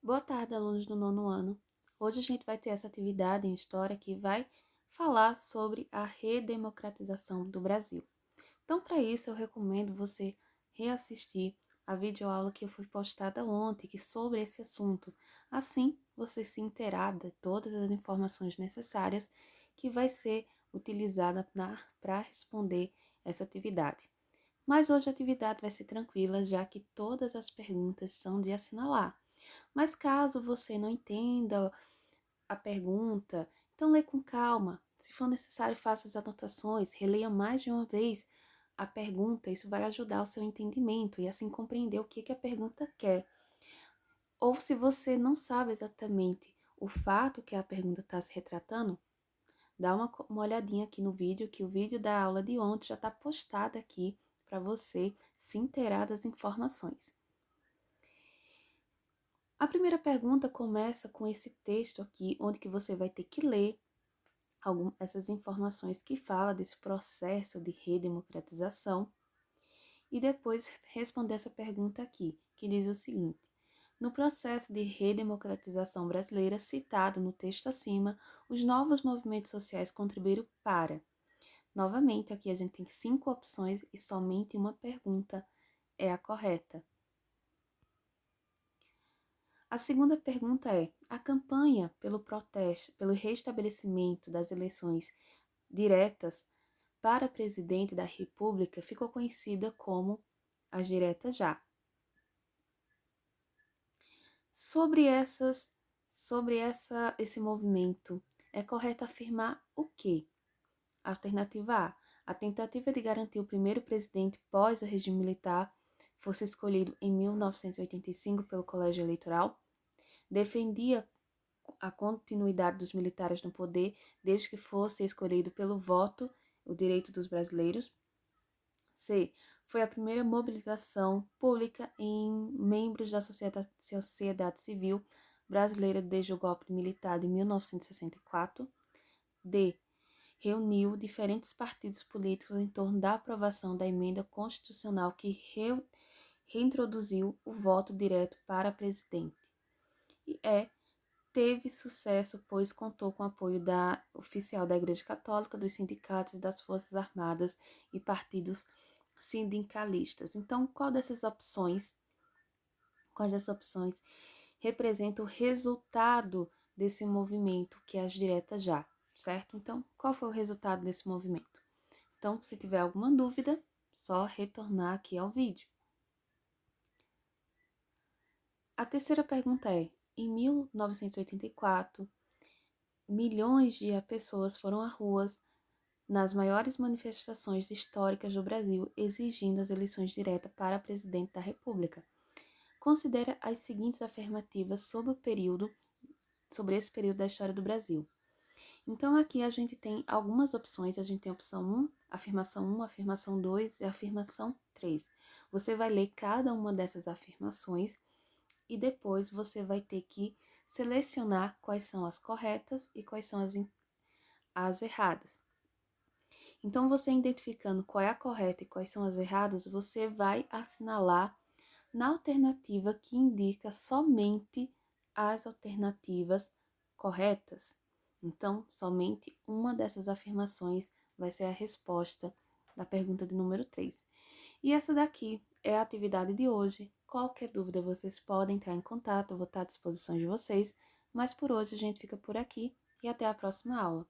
Boa tarde, alunos do nono ano. Hoje a gente vai ter essa atividade em História que vai falar sobre a redemocratização do Brasil. Então, para isso, eu recomendo você reassistir a videoaula que foi postada ontem sobre esse assunto. Assim, você se inteirar de todas as informações necessárias que vai ser utilizada para responder essa atividade. Mas hoje a atividade vai ser tranquila, já que todas as perguntas são de assinalar. Mas caso você não entenda a pergunta, então lê com calma. Se for necessário, faça as anotações, releia mais de uma vez a pergunta. Isso vai ajudar o seu entendimento e assim compreender o que a pergunta quer. Ou se você não sabe exatamente o fato que a pergunta está se retratando, dá uma olhadinha aqui no vídeo, que o vídeo da aula de ontem já está postado aqui para você se inteirar das informações. A primeira pergunta começa com esse texto aqui, onde que você vai ter que ler essas informações que fala desse processo de redemocratização e depois responder essa pergunta aqui, que diz o seguinte: no processo de redemocratização brasileira citado no texto acima, os novos movimentos sociais contribuíram para. Novamente, aqui a gente tem 5 opções e somente uma pergunta é a correta. A segunda pergunta é: a campanha pelo protesto, pelo restabelecimento das eleições diretas para presidente da República ficou conhecida como as diretas já. Esse movimento, é correto afirmar o quê? Alternativa A tentativa de garantir o primeiro presidente pós o regime militar fosse escolhido em 1985 pelo Colégio Eleitoral, defendia a continuidade dos militares no poder desde que fosse escolhido pelo voto, o direito dos brasileiros. C. Foi a primeira mobilização pública em membros da sociedade civil brasileira desde o golpe militar de 1964. D. Reuniu diferentes partidos políticos em torno da aprovação da emenda constitucional que reintroduziu o voto direto para presidente. E teve sucesso, pois contou com o apoio oficial da Igreja Católica, dos sindicatos, das Forças Armadas e partidos sindicalistas. Então, quais dessas opções representa o resultado desse movimento, que é as diretas já, certo? Então, qual foi o resultado desse movimento? Então, se tiver alguma dúvida, só retornar aqui ao vídeo. A terceira pergunta é: em 1984, milhões de pessoas foram às ruas nas maiores manifestações históricas do Brasil, exigindo as eleições diretas para presidente da República. Considera as seguintes afirmativas sobre esse período da história do Brasil. Então, aqui a gente tem algumas opções. A gente tem a opção 1, afirmação 2 e afirmação 3. Você vai ler cada uma dessas afirmações e depois você vai ter que selecionar quais são as corretas e quais são as erradas. Então, você identificando qual é a correta e quais são as erradas, você vai assinalar na alternativa que indica somente as alternativas corretas. Então, somente uma dessas afirmações vai ser a resposta da pergunta de número 3. E essa daqui é a atividade de hoje. Qualquer dúvida, vocês podem entrar em contato, eu vou estar à disposição de vocês. Mas por hoje a gente fica por aqui e até a próxima aula.